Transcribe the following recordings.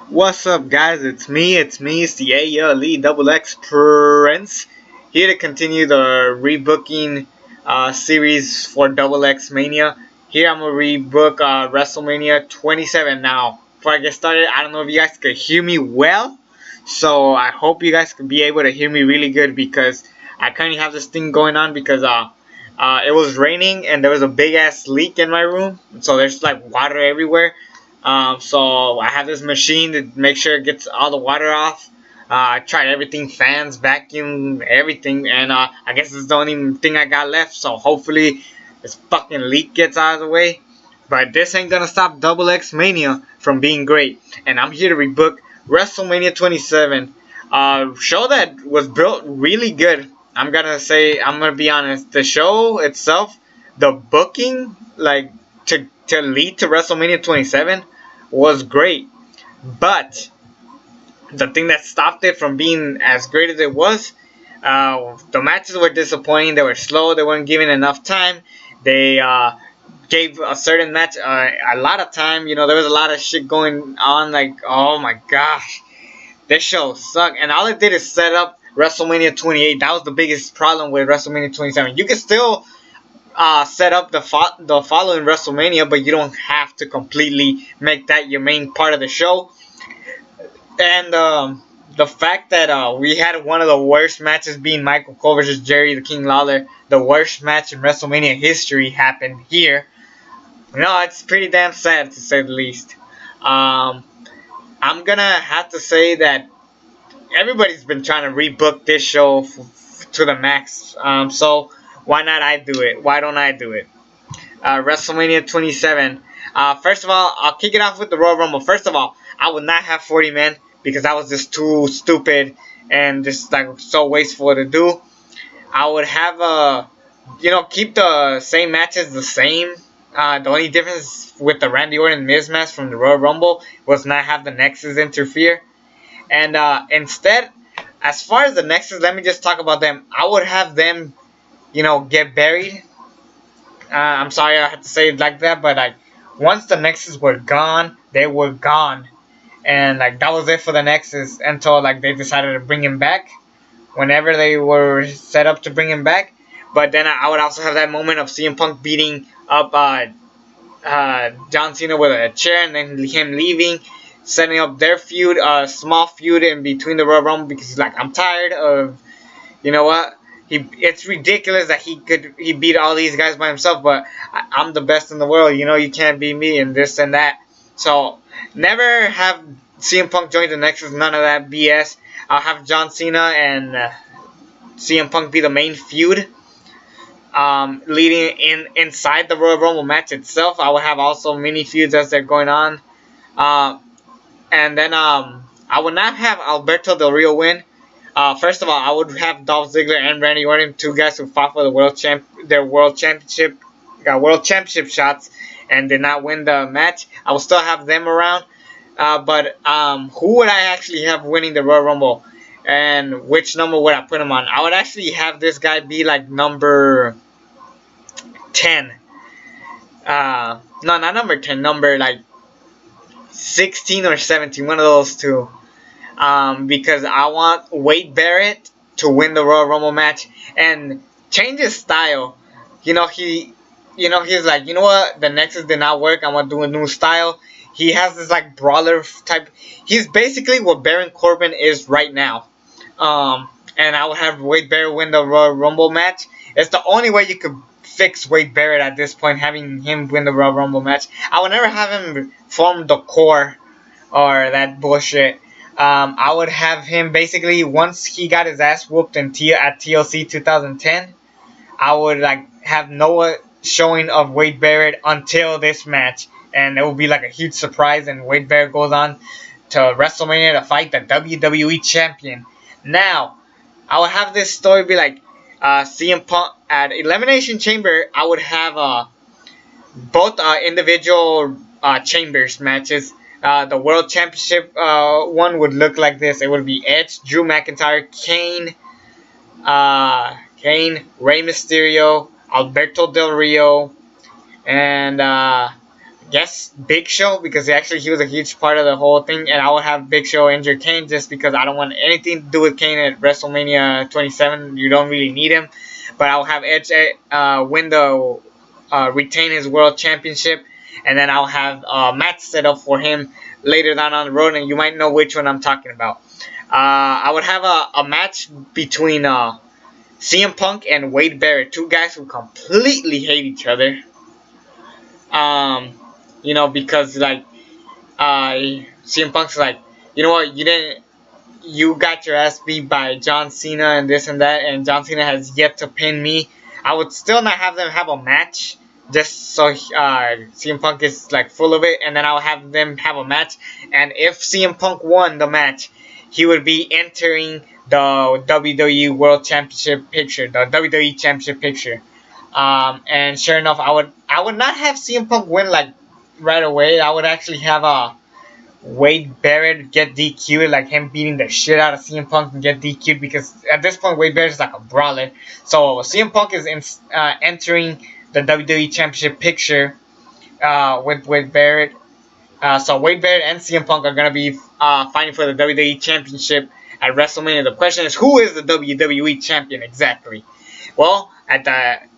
What's up, guys? It's the ALE Double X Prince here to continue the rebooking series for Double X Mania. Here I'm gonna rebook WrestleMania 27 now. Before I get started, I don't know if you guys could hear me well, so I hope you guys can be able to hear me really good because I currently have this thing going on because it was raining and there was a big ass leak in my room, so there's like water everywhere. So I have this machine to make sure it gets all the water off. I tried everything, fans, vacuum, everything, and I guess it's the only thing I got left. So hopefully this fucking leak gets out of the way. But this ain't gonna stop Double X Mania from being great. And I'm here to rebook WrestleMania 27. Show that was built really good. I'm gonna be honest. The show itself, the booking, like to lead to WrestleMania 27 was great, but the thing that stopped it from being as great as it was, the matches were disappointing. They were slow. They weren't given enough time. They gave a certain match a lot of time. You know, there was a lot of shit going on. Like, oh my gosh, this show sucked. And all it did is set up WrestleMania 28. That was the biggest problem with WrestleMania 27. You can still set up the following WrestleMania, but you don't have to completely make that your main part of the show. And the fact that we had one of the worst matches being Michael Cole versus Jerry the King Lawler, the worst match in WrestleMania history, happened here. No, it's pretty damn sad to say the least. I'm gonna have to say that everybody's been trying to rebook this show to the max. So why not I do it? Why don't I do it? WrestleMania 27. First of all, I'll kick it off with the Royal Rumble. First of all, I would not have 40 men because that was just too stupid and just like so wasteful to do. I would have keep the same matches the same. The only difference with the Randy Orton Miz match from the Royal Rumble was not have the Nexus interfere. And instead, as far as the Nexus, let me just talk about them. I would have them get buried. I'm sorry I had to say it like that, but like once the Nexus were gone, they were gone, and like that was it for the Nexus until like they decided to bring him back, whenever they were set up to bring him back. But then I would also have that moment of CM Punk beating up John Cena with a chair, and then him leaving, setting up their feud, small feud in between the Royal Rumble because he's like, I'm tired of, you know what. It's ridiculous that he beat all these guys by himself, but I'm the best in the world. You know, you can't beat me and this and that. So never have CM Punk join the Nexus. None of that BS. I'll have John Cena and CM Punk be the main feud. Leading inside the Royal Rumble match itself, I will have also mini feuds as they're going on. And then I would not have Alberto Del Rio win. First of all, I would have Dolph Ziggler and Randy Orton, two guys who fought for the world championship, got world championship shots, and did not win the match. I will still have them around. But who would I actually have winning the Royal Rumble, and which number would I put him on? I would actually have this guy be like number 10. No, not number 10. Number like 16 or 17. One of those two. Because I want Wade Barrett to win the Royal Rumble match and change his style. He's like, you know what, the Nexus did not work. I'm gonna do a new style. He has this like brawler type. He's basically what Baron Corbin is right now. And I will have Wade Barrett win the Royal Rumble match. It's the only way you could fix Wade Barrett at this point, having him win the Royal Rumble match. I would never have him form the core or that bullshit. I would have him basically once he got his ass whooped at TLC 2010. I would like have no showing of Wade Barrett until this match, and it will be like a huge surprise. And Wade Barrett goes on to WrestleMania to fight the WWE champion. Now, I would have this story be like CM Punk at Elimination Chamber. I would have both individual chambers matches. The World Championship one would look like this. It would be Edge, Drew McIntyre, Kane, Rey Mysterio, Alberto Del Rio, and guess Big Show, because actually he was a huge part of the whole thing, and I would have Big Show injure Kane just because I don't want anything to do with Kane at WrestleMania 27. You don't really need him, but I'll have Edge retain his world championship, and then I'll have a match set up for him later down the road, and you might know which one I'm talking about. I would have a match between CM Punk and Wade Barrett, two guys who completely hate each other. Because like CM Punk's like, you know what, you got your ass beat by John Cena and this and that, and John Cena has yet to pin me. I would still not have them have a match, just so CM Punk is like full of it, and then I'll have them have a match, and if CM Punk won the match, he would be entering the WWE World Championship picture, the WWE Championship picture. And sure enough, I would not have CM Punk win like right away. I would actually have Wade Barrett get DQ'd, like him beating the shit out of CM Punk and get DQ'd, because at this point Wade Barrett is like a brawler. So CM Punk is entering the WWE Championship picture with Wade Barrett. So Wade Barrett and CM Punk are gonna be fighting for the WWE Championship at WrestleMania. The question is, who is the WWE Champion exactly? Well,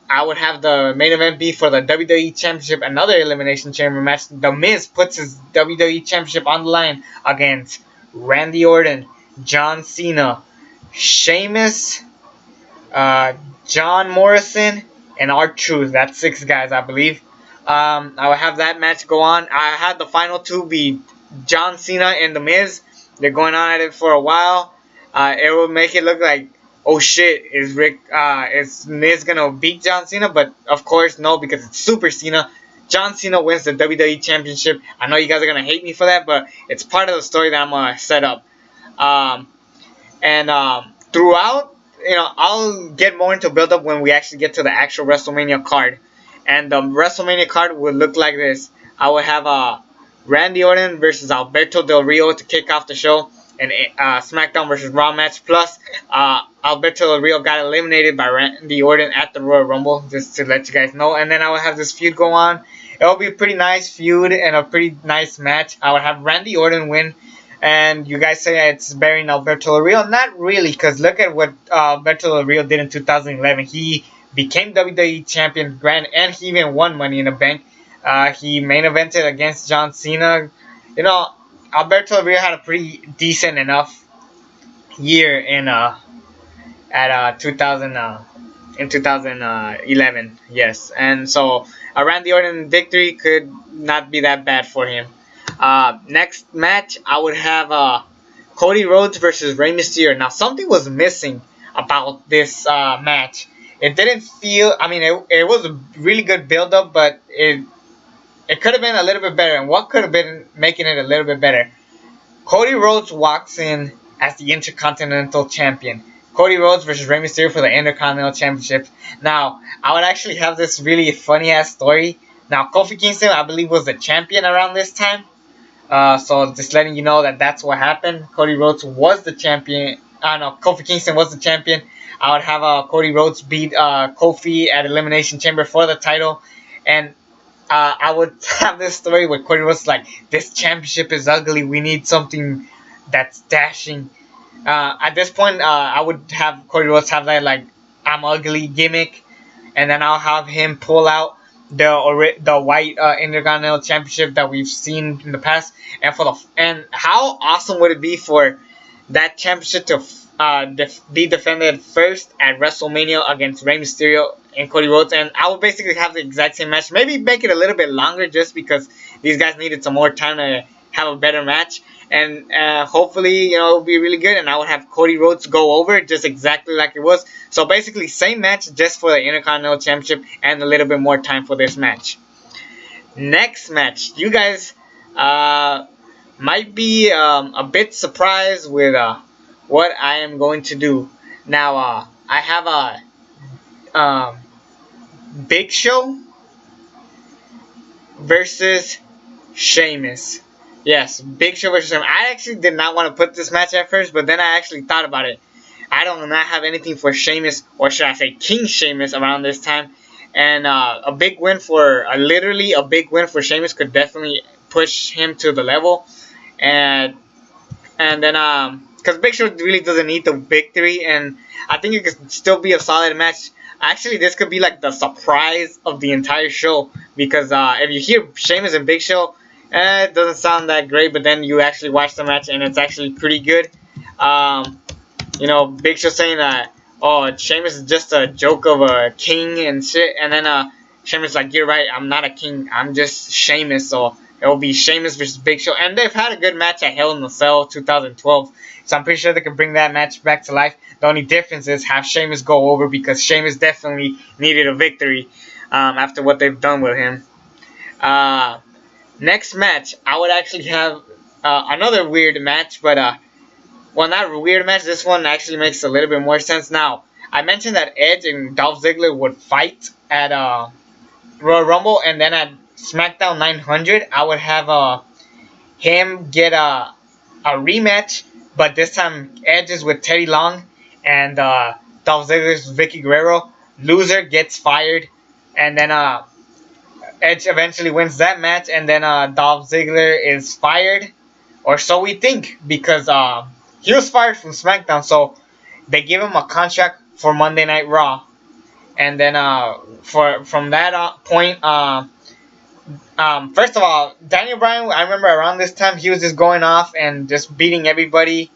I would have the main event be for the WWE Championship, another Elimination Chamber match. The Miz puts his WWE Championship on the line against Randy Orton, John Cena, Sheamus, John Morrison, and R-Truth. That's 6 guys, I believe. I would have that match go on. I had the final 2 be John Cena and The Miz. They're going on at it for a while. It will make it look like, oh shit, is Miz gonna beat John Cena? But of course no, because it's Super Cena. John Cena wins the WWE Championship. I know you guys are gonna hate me for that, but it's part of the story that I'm gonna set up. Throughout, I'll get more into build up when we actually get to the actual WrestleMania card. And the WrestleMania card would look like this. I would have Randy Orton versus Alberto Del Rio to kick off the show. And SmackDown versus Raw match. Plus, Alberto Del Rio got eliminated by Randy Orton at the Royal Rumble, just to let you guys know. And then I would have this feud go on. It will be a pretty nice feud and a pretty nice match. I would have Randy Orton win. And you guys say it's burying Alberto Del Rio. Not really, because look at what Alberto Del Rio did in 2011. He became WWE Champion, and he even won Money in the Bank. He main evented against John Cena. Alberto Del Rio had a pretty decent enough year in 2011, yes, and so a Randy Orton victory could not be that bad for him. Next match, I would have Cody Rhodes versus Rey Mysterio. Now, something was missing about this match. It didn't feel, it was a really good build-up, but it could have been a little bit better. And what could have been making it a little bit better? Cody Rhodes walks in as the Intercontinental Champion. Cody Rhodes versus Rey Mysterio for the Intercontinental Championship. Now, I would actually have this really funny-ass story. Now, Kofi Kingston, I believe, was the champion around this time. So, just letting you know that that's what happened. Cody Rhodes was the champion. Kofi Kingston was the champion. I would have Cody Rhodes beat Kofi at Elimination Chamber for the title. And I would have this story where Cody Rhodes like, this championship is ugly. We need something that's dashing. At this point, I would have Cody Rhodes have that like, I'm ugly gimmick. And then I'll have him pull out the white Intercontinental Championship that we've seen in the past. And how awesome would it be for that championship to be defended first at WrestleMania against Rey Mysterio and Cody Rhodes, and I will basically have the exact same match. Maybe make it a little bit longer just because these guys needed some more time to have a better match, and hopefully it'll be really good. And I would have Cody Rhodes go over just exactly like it was. So basically same match just for the Intercontinental Championship and a little bit more time for this match. Next match, you guys might be a bit surprised with what I am going to do. Now, I have a Big Show versus Sheamus. Yes, Big Show versus Sheamus. I actually did not want to put this match at first, but then I actually thought about it. I do not have anything for Sheamus, or should I say King Sheamus, around this time. and a big win for literally a big win for Sheamus could definitely push him to the level, and then because Big Show really doesn't need the victory, and I think it could still be a solid match. Actually, this could be like the surprise of the entire show, because if you hear Sheamus and Big Show, it doesn't sound that great, but then you actually watch the match and it's actually pretty good. Big Show saying that, oh, Sheamus is just a joke of a king and shit, and then Sheamus like, you're right, I'm not a king, I'm just Sheamus, so it will be Sheamus versus Big Show, and they've had a good match at Hell in a Cell 2012, so I'm pretty sure they can bring that match back to life. The only difference is have Sheamus go over, because Sheamus definitely needed a victory after what they've done with him. Next match, I would actually have another weird match, but well, not a weird match. This one actually makes a little bit more sense. Now, I mentioned that Edge and Dolph Ziggler would fight at Royal Rumble, and then at SmackDown 900, I would have him get a rematch, but this time Edge is with Teddy Long, and Dolph Ziggler is with Vicky Guerrero. Loser gets fired, and then Edge eventually wins that match, and then Dolph Ziggler is fired, or so we think, because he was fired from SmackDown, so they give him a contract for Monday Night Raw, and then from that point, first of all, Daniel Bryan, I remember around this time he was just going off and just beating everybody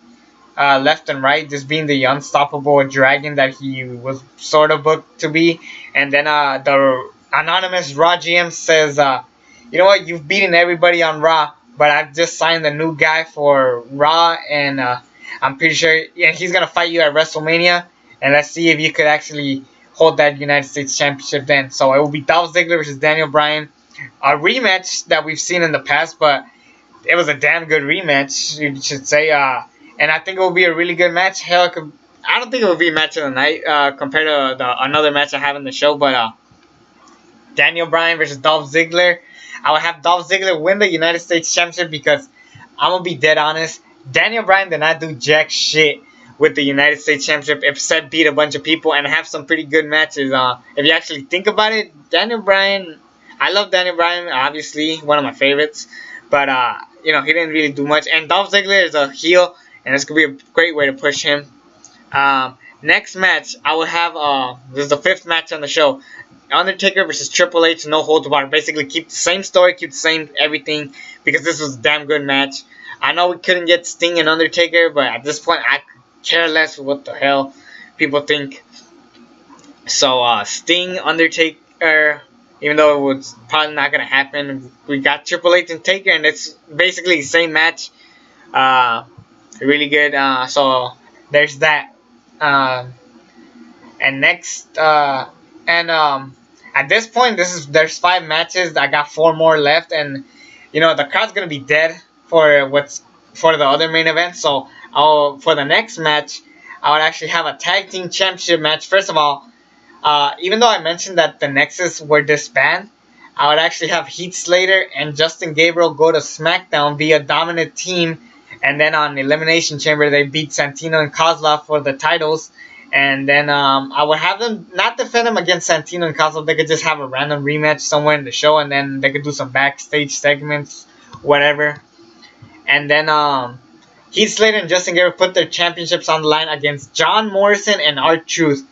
left and right, just being the unstoppable dragon that he was sort of booked to be, and then the anonymous Raw GM says, you know what, you've beaten everybody on Raw, but I've just signed a new guy for Raw, and I'm pretty sure he's going to fight you at WrestleMania, and let's see if you could actually hold that United States Championship then. So it will be Dolph Ziggler versus Daniel Bryan, a rematch that we've seen in the past, but it was a damn good rematch, you should say, and I think it will be a really good match. Hell, I don't think it will be a match of the night compared to another match I have in the show, but Daniel Bryan versus Dolph Ziggler. I would have Dolph Ziggler win the United States Championship, because I'm going to be dead honest, Daniel Bryan did not do jack shit with the United States Championship except beat a bunch of people and have some pretty good matches. If you actually think about it, Daniel Bryan, I love Daniel Bryan, obviously, one of my favorites, but he didn't really do much, and Dolph Ziggler is a heel, and it's going to be a great way to push him. Next match, I would have, this is the 5th match on the show, Undertaker versus Triple H, no holds barred. Basically, keep the same story, keep the same everything, because this was a damn good match. I know we couldn't get Sting and Undertaker, but at this point, I care less what the hell people think. So, Sting, Undertaker, even though it was probably not going to happen, we got Triple H and Taker, and it's basically the same match. Really good. So, there's that. And next, at this point, there's 5 matches. I got 4 more left, and the crowd's gonna be dead for the other main event. So for the next match, I would actually have a tag team championship match. First of all, even though I mentioned that the Nexus were disbanded, I would actually have Heath Slater and Justin Gabriel go to SmackDown, be a dominant team, and then on Elimination Chamber they beat Santino and Kozlov for the titles. And then I would have them not defend them against Santino and Kozlov. They could just have a random rematch somewhere in the show, and then they could do some backstage segments, whatever. And then Heath Slater and Justin Gabriel put their championships on the line against John Morrison and R-Truth.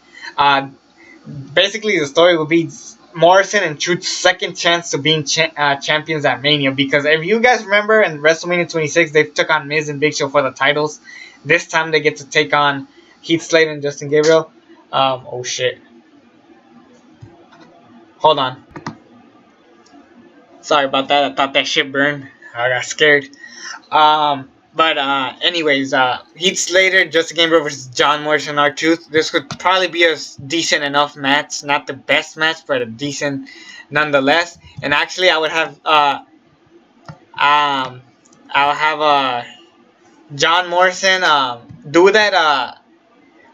Basically, the story would be Morrison and Truth's second chance to being champions at Mania. Because if you guys remember, in WrestleMania 26, they took on Miz and Big Show for the titles. This time they get to take on Heath Slater and Justin Gabriel. Oh shit. Hold on. Sorry about that. I thought that shit burned. I got scared. Anyways, Heath Slater, Justin Gabriel versus John Morrison and R-Truth. This could probably be a decent enough match. Not the best match, but a decent nonetheless. And actually, I would have John Morrison do that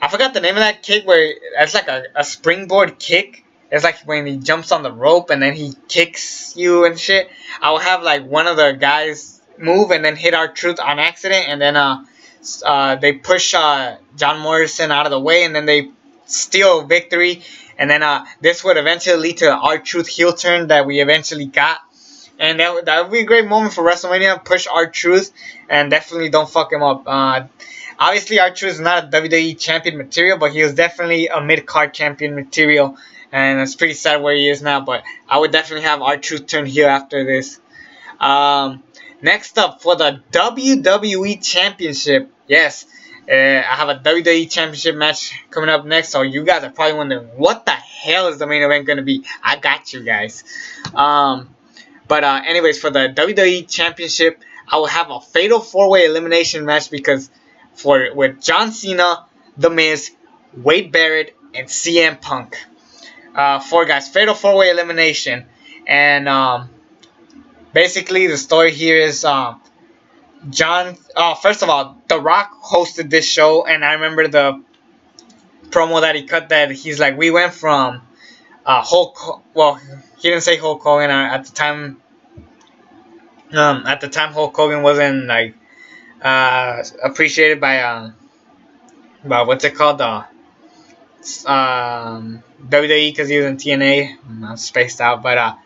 I forgot the name of that kick where it's like a springboard kick. It's like when he jumps on the rope and then he kicks you and shit. I will have like one of the guys move and then hit R-Truth on accident, and then they push John Morrison out of the way, and then they steal a victory, and then this would eventually lead to the R-Truth heel turn that we eventually got. And that would be a great moment for WrestleMania. Push R-Truth, and definitely don't fuck him up. Obviously, R-Truth is not a WWE champion material, but he was definitely a mid-card champion material. And it's pretty sad where he is now, but I would definitely have R-Truth turn heel after this. Next up, for the WWE Championship. Yes, I have a WWE Championship match coming up next, so you guys are probably wondering, what the hell is the main event going to be? I got you guys. But anyways, for the WWE Championship, I will have a Fatal 4-Way Elimination match because with John Cena, The Miz, Wade Barrett, and CM Punk. 4 guys, Fatal 4-Way Elimination. And basically the story here is first of all, The Rock hosted this show, and I remember the promo that he cut that he's like, we went from well, he didn't say Hulk Hogan at the time. At the time, Hulk Hogan wasn't like appreciated by what's it called, WWE, because he was in TNA. I'm spaced out, but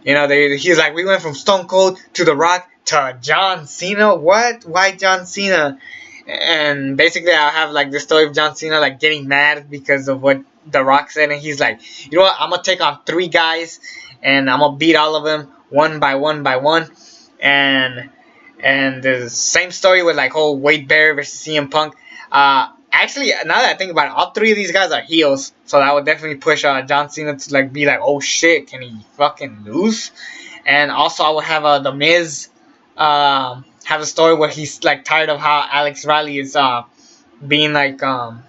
he's like, we went from Stone Cold to The Rock to John Cena. What? Why John Cena? And basically, I'll have like the story of John Cena like getting mad because of what The Rock said, and he's like, you know what? I'm gonna take on 3 guys, and I'm gonna beat all of them one by one by one. And the same story with like whole Wade Barrett versus CM Punk. Actually, now that I think about it, all 3 of these guys are heels, so that would definitely push John Cena to like be like, oh shit, can he fucking lose? And also, I would have The Miz have a story where he's like tired of how Alex Riley is being like kind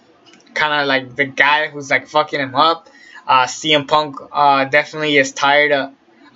of like the guy who's like fucking him up. CM Punk definitely is tired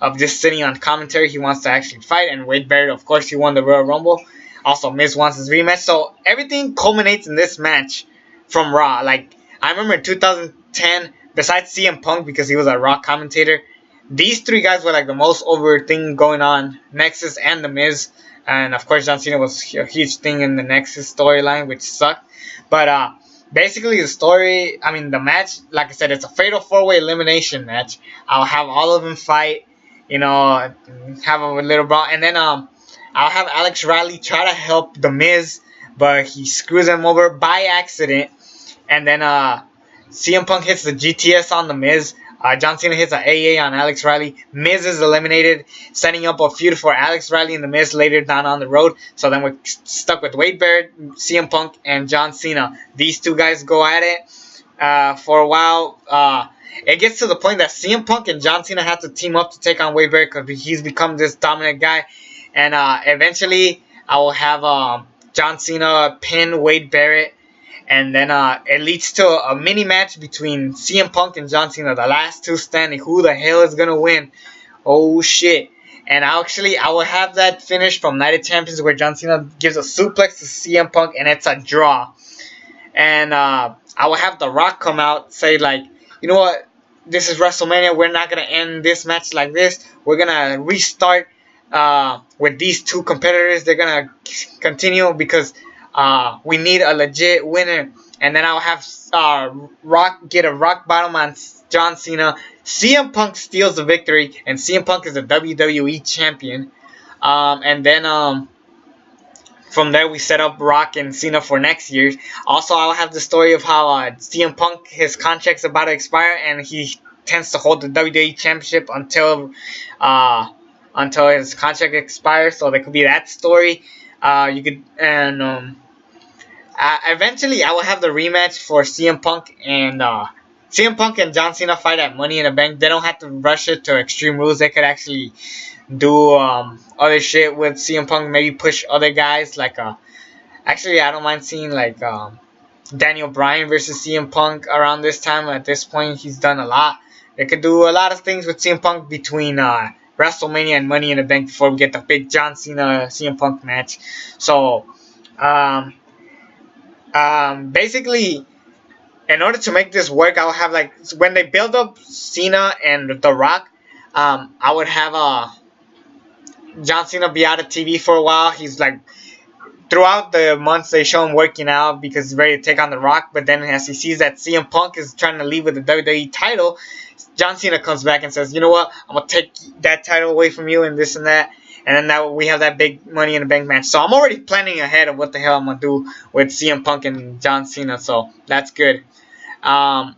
of just sitting on commentary. He wants to actually fight. And Wade Barrett, of course, he won the Royal Rumble. Also, Miz wants his rematch. So everything culminates in this match from Raw. Like, I remember in 2010, besides CM Punk, because he was a Raw commentator, these 3 guys were like the most over thing going on. Nexus and The Miz. And of course, John Cena was a huge thing in the Nexus storyline, which sucked. But basically, the match, like I said, it's a Fatal 4-Way Elimination match. I'll have all of them fight, have a little brawl. And then I'll have Alex Riley try to help The Miz, but he screws him over by accident. And then CM Punk hits the GTS on The Miz. John Cena hits an AA on Alex Riley. Miz is eliminated, setting up a feud for Alex Riley and The Miz later down on the road. So then we're stuck with Wade Barrett, CM Punk, and John Cena. These 2 guys go at it for a while. It gets to the point that CM Punk and John Cena have to team up to take on Wade Barrett because he's become this dominant guy. And eventually, I will have John Cena pin Wade Barrett. And then it leads to a mini match between CM Punk and John Cena. The last 2 standing. Who the hell is going to win? Oh, shit. And I will have that finish from Night of Champions where John Cena gives a suplex to CM Punk. And it's a draw. And I will have The Rock come out, say like, you know what? This is WrestleMania. We're not going to end this match like this. We're going to restart with these 2 competitors. They're going to continue because we need a legit winner. And then I'll have Rock get a rock bottom on John Cena. CM Punk steals the victory, and CM Punk is a WWE champion. And then from there we set up Rock and Cena for next year. Also, I'll have the story of how CM Punk, his contract's about to expire, and he tends to hold the WWE championship until his contract expires. So there could be that story. Eventually, I will have the rematch for CM Punk and John Cena fight at Money in the Bank. They don't have to rush it to Extreme Rules. They could actually do other shit with CM Punk. Maybe push other guys like actually, I don't mind seeing like Daniel Bryan versus CM Punk around this time. At this point, he's done a lot. They could do a lot of things with CM Punk between WrestleMania and Money in the Bank before we get the big John Cena CM Punk match. So basically, in order to make this work, I'll have like when they build up Cena and The Rock, I would have John Cena be out of TV for a while. He's like throughout the months they show him working out because he's ready to take on The Rock. But then as he sees that CM Punk is trying to leave with the WWE title, John Cena comes back and says, you know what, I'm going to take that title away from you and this and that. And then now we have that big Money in the Bank match. So I'm already planning ahead of what the hell I'm going to do with CM Punk and John Cena. So that's good. And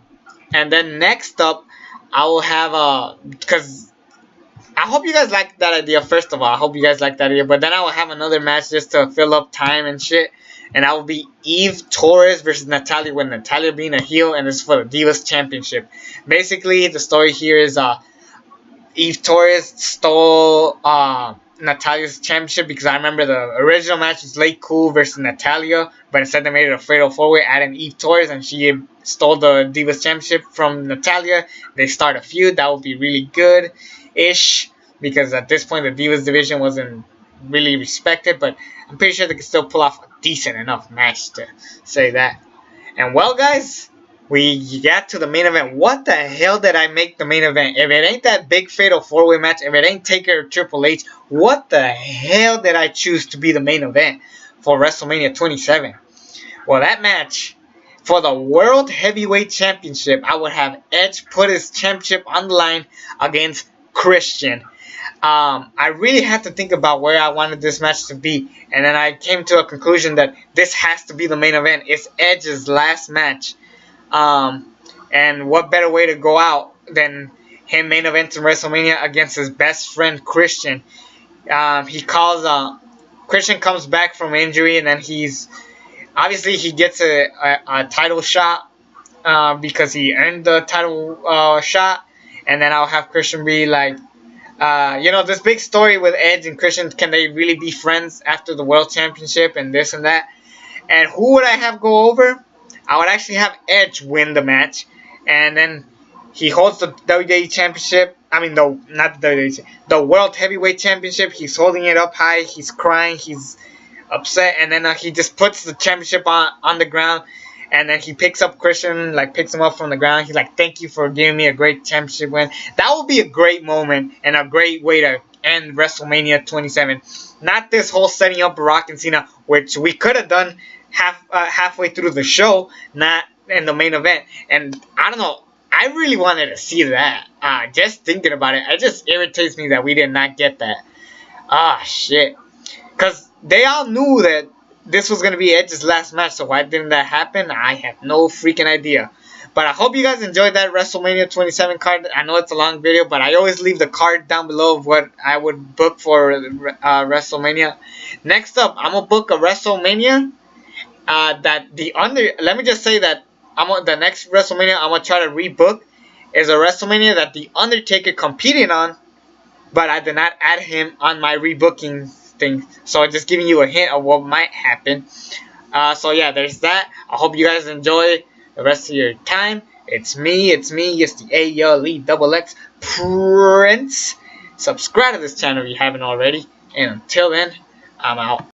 then next up, I will have because I hope you guys like that idea. First of all, I hope you guys like that idea. But then I will have another match just to fill up time and shit. And that will be Eve Torres versus Natalya, with Natalya being a heel, and this is for the Divas Championship. Basically, the story here is Eve Torres stole Natalya's championship, because I remember the original match was Late Cool versus Natalya, but instead they made it a fatal 4-way, adding Eve Torres, and she stole the Divas Championship from Natalya. They start a feud. That would be really good-ish, because at this point the Divas division wasn't really respected, but I'm pretty sure they could still pull off a decent enough match to say that. And well, guys, we got to the main event. What the hell did I make the main event? If it ain't that big fatal 4-way match, if it ain't Taker or Triple H, what the hell did I choose to be the main event for WrestleMania 27? Well, that match for the World Heavyweight Championship, I would have Edge put his championship on the line against Christian. I really had to think about where I wanted this match to be, and then I came to a conclusion that this has to be the main event. It's Edge's last match. And what better way to go out than him main eventing WrestleMania against his best friend Christian. Christian comes back from injury, and then he gets a title shot because he earned the title shot. And then I'll have Christian be like, this big story with Edge and Christian, can they really be friends after the World Championship and this and that? And who would I have go over? I would actually have Edge win the match, and then he holds the WWE Championship. I mean, not the WWE, the World Heavyweight Championship. He's holding it up high. He's crying. He's upset, and then he just puts the championship on the ground, and then he picks up Christian, picks him up from the ground. He's like, "Thank you for giving me a great championship win." That would be a great moment and a great way to end WrestleMania 27. Not this whole setting up Rock and Cena, which we could have done halfway through the show, not in the main event. And I don't know, I really wanted to see that. Just thinking about it, it just irritates me that we did not get that. Shit. Because they all knew that this was going to be Edge's last match, so why didn't that happen? I have no freaking idea. But I hope you guys enjoyed that WrestleMania 27 card. I know it's a long video, but I always leave the card down below of what I would book for WrestleMania. Next up, I'm going to book a WrestleMania let me just say that the next WrestleMania I'm going to try to rebook is a WrestleMania that The Undertaker competed on, but I did not add him on my rebooking thing. So I'm just giving you a hint of what might happen. So yeah, there's that. I hope you guys enjoy the rest of your time. It's me, it's the ALE Prince. Subscribe to this channel if you haven't already. And until then, I'm out.